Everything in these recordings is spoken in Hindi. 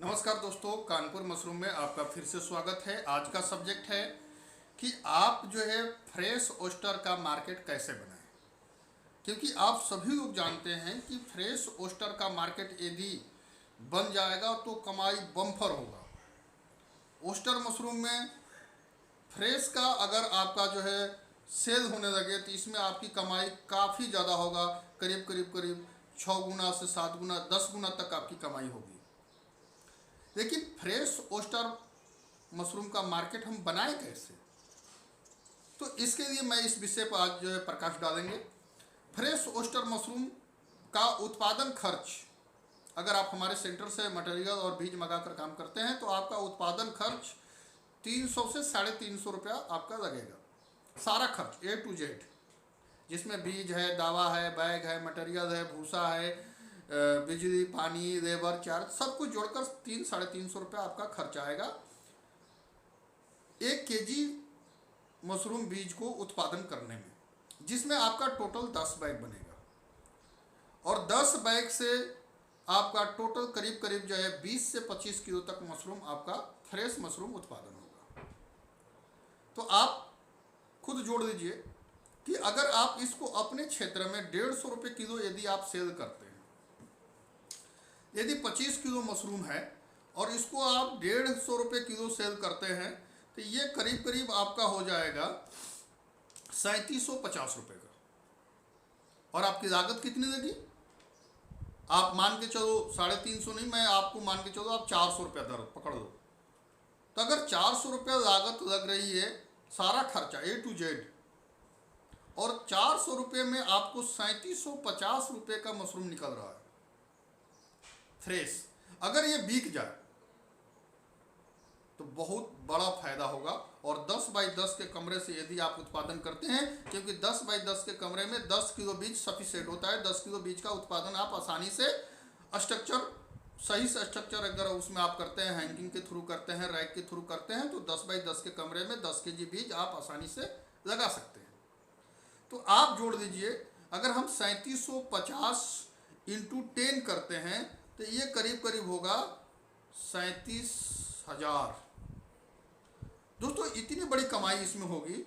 नमस्कार दोस्तों, कानपुर मशरूम में आपका फिर से स्वागत है। आज का सब्जेक्ट है कि आप जो है फ्रेश ओस्टर का मार्केट कैसे बनाएं। क्योंकि आप सभी लोग जानते हैं कि फ्रेश ओस्टर का मार्केट यदि बन जाएगा तो कमाई बम्पर होगा। ओस्टर मशरूम में फ्रेश का अगर आपका जो है सेल होने लगे तो इसमें आपकी कमाई काफ़ी ज़्यादा होगा। करीब करीब करीब 6 गुना से 7 गुना 10 गुना तक आपकी कमाई होगी। लेकिन फ्रेश ओस्टर मशरूम का मार्केट हम बनाएं कैसे, तो इसके लिए मैं इस विषय पर आज जो है प्रकाश डालेंगे। फ्रेश ओस्टर मशरूम का उत्पादन खर्च, अगर आप हमारे सेंटर से मटेरियल और बीज मंगाकर काम करते हैं तो आपका उत्पादन खर्च 300 से 350 रुपया आपका लगेगा। सारा खर्च A to Z, जिसमें बीज है, दवा है, बैग है, मटेरियल है, भूसा है, बिजली, पानी, लेबर चार्ज, सब कुछ जोड़कर 300-350 रुपया आपका खर्च आएगा 1 केजी मशरूम बीज को उत्पादन करने में, जिसमें आपका टोटल 10 बैग बनेगा। और 10 बैग से आपका टोटल करीब करीब जो है 20 से 25 किलो तक मशरूम आपका फ्रेश मशरूम उत्पादन होगा। तो आप खुद जोड़ लीजिए कि अगर आप इसको अपने क्षेत्र में 150 रुपये किलो यदि आप सेल करते हैं, यदि 25 किलो मशरूम है और इसको आप 150 रुपये किलो सेल करते हैं तो ये करीब करीब आपका हो जाएगा 3750 रुपये का। और आपकी लागत कितनी लगी, आप मान के चलो 350 नहीं, मैं आपको मान के चलो आप 400 रुपया दर पकड़ लो। तो अगर 400 रुपया लागत लग रही है, सारा खर्चा A to Z, और 400 रुपये में आपको 3750 रुपये का मशरूम निकल रहा है फ्रेश। अगर ये बिक जाए तो बहुत बड़ा फायदा होगा। और 10 बाई 10 के कमरे से यदि आप उत्पादन करते हैं, क्योंकि 10 बाई 10 के कमरे में 10 किलो बीज सफिशिएंट होता है। 10 किलो बीज का उत्पादन आप आसानी से स्ट्रक्चर, सही से स्ट्रक्चर अगर उसमें आप करते हैं, हैंगिंग के थ्रू करते हैं, रैक के थ्रू करते हैं, तो 10 बाई 10 के कमरे में 10 केजी बीज आप आसानी से लगा सकते हैं। तो आप जोड़ दीजिए, अगर हम 3750 इंटू 10 करते हैं तो ये करीब करीब होगा 37,000। दोस्तों इतनी बड़ी कमाई इसमें होगी।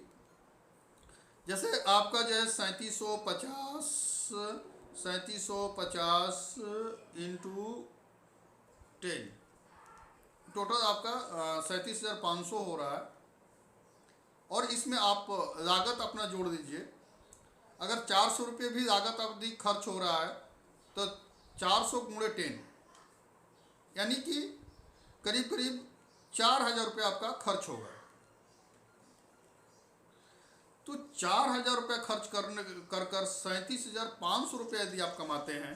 जैसे आपका जो है 3750 इंटू 10, टोटल आपका 37,500 हो रहा है। और इसमें आप लागत अपना जोड़ दीजिए, अगर 400 रुपये भी लागत अवधि खर्च हो रहा है तो 400 गुणे 10, यानी कि करीब करीब 4000 रुपये आपका खर्च होगा। तो 4000 रुपये खर्च करने कर 37,500 रुपये यदि आप कमाते हैं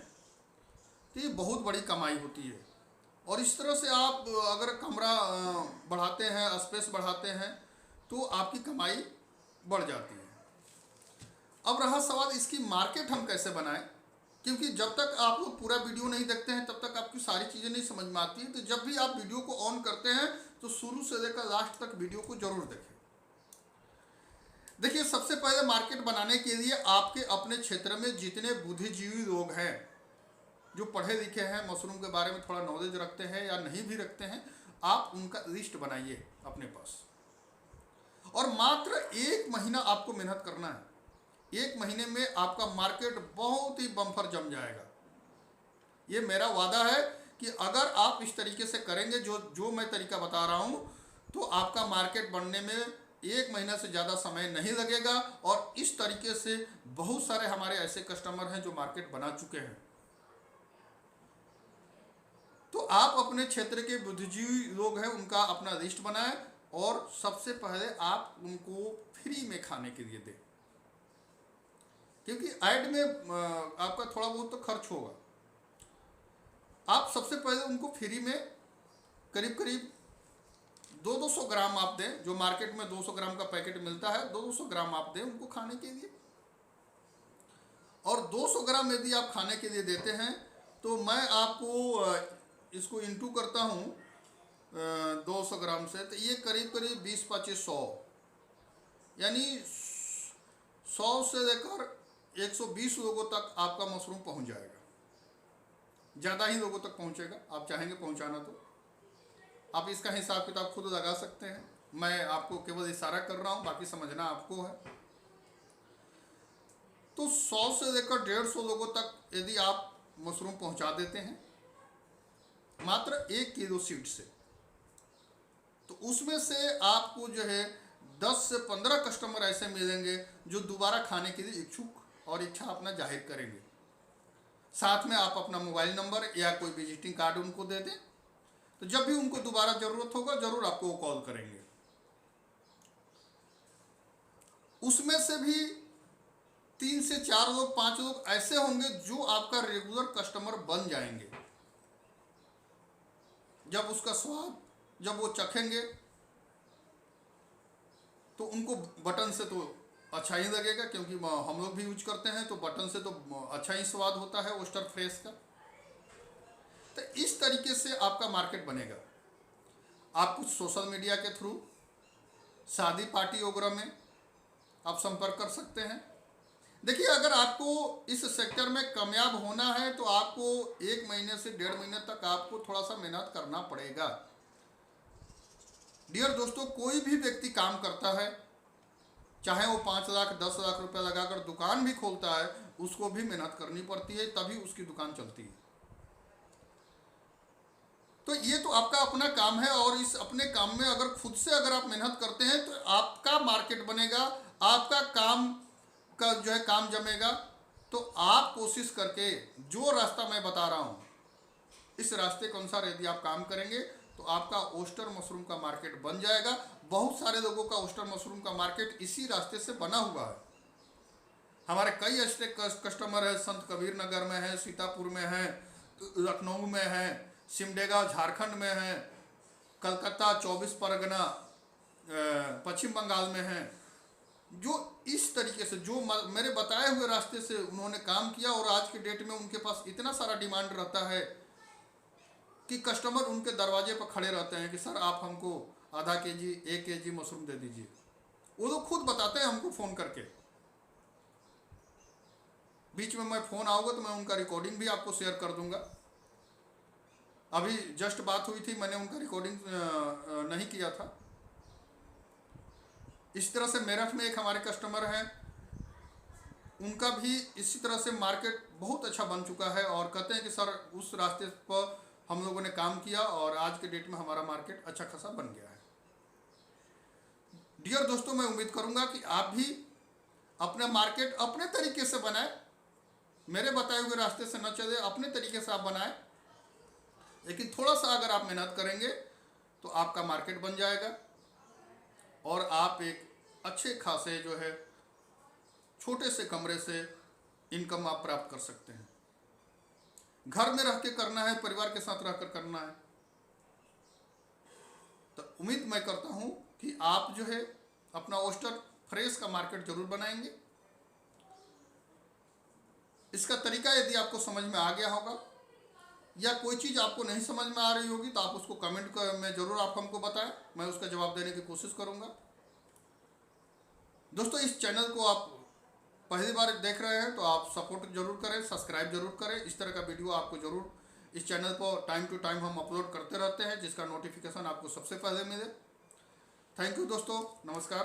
तो ये बहुत बड़ी कमाई होती है। और इस तरह से आप अगर कमरा बढ़ाते हैं, स्पेस बढ़ाते हैं, तो आपकी कमाई बढ़ जाती है। अब रहा सवाल इसकी मार्केट हम कैसे बनाएं, क्योंकि जब तक आप लोग पूरा वीडियो नहीं देखते हैं तब तक आपकी सारी चीज़ें नहीं समझ में आती हैं। तो जब भी आप वीडियो को ऑन करते हैं तो शुरू से लेकर लास्ट तक वीडियो को जरूर देखें। देखिए, सबसे पहले मार्केट बनाने के लिए आपके अपने क्षेत्र में जितने बुद्धिजीवी लोग हैं, जो पढ़े लिखे हैं, मशरूम के बारे में थोड़ा नॉलेज रखते हैं या नहीं भी रखते हैं, आप उनका लिस्ट बनाइए अपने पास। और मात्र 1 महीना आपको मेहनत करना है। 1 महीने में आपका मार्केट बहुत ही बम्पर जम जाएगा। ये मेरा वादा है कि अगर आप इस तरीके से करेंगे जो मैं तरीका बता रहा हूँ, तो आपका मार्केट बनने में 1 महीना से ज़्यादा समय नहीं लगेगा। और इस तरीके से बहुत सारे हमारे ऐसे कस्टमर हैं जो मार्केट बना चुके हैं। तो आप अपने क्षेत्र के बुद्धिजीवी लोग हैं, उनका अपना लिस्ट बनाएं और सबसे पहले आप उनको फ्री में खाने के लिए दें, क्योंकि ऐड में आपका थोड़ा बहुत तो खर्च होगा। आप सबसे पहले उनको फ्री में करीब करीब 200 ग्राम आप दें। जो मार्केट में 200 ग्राम का पैकेट मिलता है, 200 ग्राम आप दें उनको खाने के लिए। और 200 ग्राम यदि आप खाने के लिए देते हैं तो मैं आपको इसको इंटू करता हूँ 200 ग्राम से, तो ये करीब करीब 20-25-100, यानी 100 से लेकर 120 लोगों तक आपका मशरूम पहुंच जाएगा। ज़्यादा ही लोगों तक पहुंचेगा, आप चाहेंगे पहुंचाना तो। आप इसका हिसाब किताब खुद लगा सकते हैं, मैं आपको केवल इशारा कर रहा हूँ, बाकी समझना आपको है। तो 100 से लेकर 150 लोगों तक यदि आप मशरूम पहुंचा देते हैं मात्र 1 किलो सीड से, तो उसमें से आपको जो है 10 से 15 कस्टमर ऐसे मिलेंगे जो दोबारा खाने के लिए इच्छुक और इच्छा अपना जाहिर करेंगे। साथ में आप अपना मोबाइल नंबर या कोई विजिटिंग कार्ड उनको दे दें, तो जब भी उनको दोबारा ज़रूरत होगा ज़रूर आपको वो कॉल करेंगे। उसमें से भी 3 से 4 लोग 5 लोग ऐसे होंगे जो आपका रेगुलर कस्टमर बन जाएंगे। जब उसका स्वाद जब वो चखेंगे तो उनको बटन से तो अच्छा ही लगेगा, क्योंकि हम लोग भी यूज करते हैं, तो बटन से तो अच्छा ही स्वाद होता है ओस्टर फ्रेश का। तो इस तरीके से आपका मार्केट बनेगा। आप कुछ सोशल मीडिया के थ्रू शादी पार्टी वगैरह में आप संपर्क कर सकते हैं। देखिए, अगर आपको इस सेक्टर में कामयाब होना है तो आपको 1 महीने से 1.5 महीने तक आपको थोड़ा सा मेहनत करना पड़ेगा। डियर दोस्तों, कोई भी व्यक्ति काम करता है, चाहे वो 5 लाख 10 लाख रुपए लगाकर दुकान भी खोलता है, उसको भी मेहनत करनी पड़ती है, तभी उसकी दुकान चलती है। तो ये तो आपका अपना काम है, और इस अपने काम में अगर खुद से अगर आप मेहनत करते हैं तो आपका मार्केट बनेगा, आपका काम का जो है काम जमेगा। तो आप कोशिश करके जो रास्ता मैं बता रहा हूँ, इस रास्ते के अनुसार यदि आप काम करेंगे तो आपका ओस्टर मशरूम का मार्केट बन जाएगा। बहुत सारे लोगों का ओस्टर मशरूम का मार्केट इसी रास्ते से बना हुआ है। हमारे कई ऐसे कस्टमर है, संत कबीर नगर में है, सीतापुर में है, लखनऊ में है, सिमडेगा झारखंड में है, कलकत्ता 24 परगना पश्चिम बंगाल में है, जो इस तरीके से जो मेरे बताए हुए रास्ते से उन्होंने काम किया, और आज के डेट में उनके पास इतना सारा डिमांड रहता है कि कस्टमर उनके दरवाजे पर खड़े रहते हैं कि सर आप हमको आधा केजी 1 केजी मशरूम दे दीजिए। वो लोग खुद बताते हैं हमको फ़ोन करके। बीच में मैं फ़ोन आऊँगा तो मैं उनका रिकॉर्डिंग भी आपको शेयर कर दूंगा। अभी जस्ट बात हुई थी, मैंने उनका रिकॉर्डिंग नहीं किया था। इस तरह से मेरठ में एक हमारे कस्टमर हैं, उनका भी इसी तरह से मार्केट बहुत अच्छा बन चुका है, और कहते हैं कि सर उस रास्ते पर हम लोगों ने काम किया और आज के डेट में हमारा मार्केट अच्छा खासा बन गया है। डियर दोस्तों, मैं उम्मीद करूंगा कि आप भी अपना मार्केट अपने तरीके से बनाएं, मेरे बताए हुए रास्ते से न चले, अपने तरीके से आप बनाएं। लेकिन थोड़ा सा अगर आप मेहनत करेंगे तो आपका मार्केट बन जाएगा, और आप एक अच्छे खासे जो है छोटे से कमरे से इनकम आप प्राप्त कर सकते हैं। घर में रह के करना है, परिवार के साथ रहकर करना है। तो उम्मीद मैं करता हूं कि आप जो है अपना ओस्टर फ्रेश का मार्केट जरूर बनाएंगे। इसका तरीका यदि आपको समझ में आ गया होगा, या कोई चीज़ आपको नहीं समझ में आ रही होगी, तो आप उसको कमेंट में जरूर आप हमको बताएं, मैं उसका जवाब देने की कोशिश करूंगा। दोस्तों, इस चैनल को आप पहली बार देख रहे हैं तो आप सपोर्ट जरूर करें, सब्सक्राइब जरूर करें। इस तरह का वीडियो आपको जरूर इस चैनल पर टाइम टू टाइम हम अपलोड करते रहते हैं, जिसका नोटिफिकेशन आपको सबसे पहले मिले। थैंक यू दोस्तों, नमस्कार।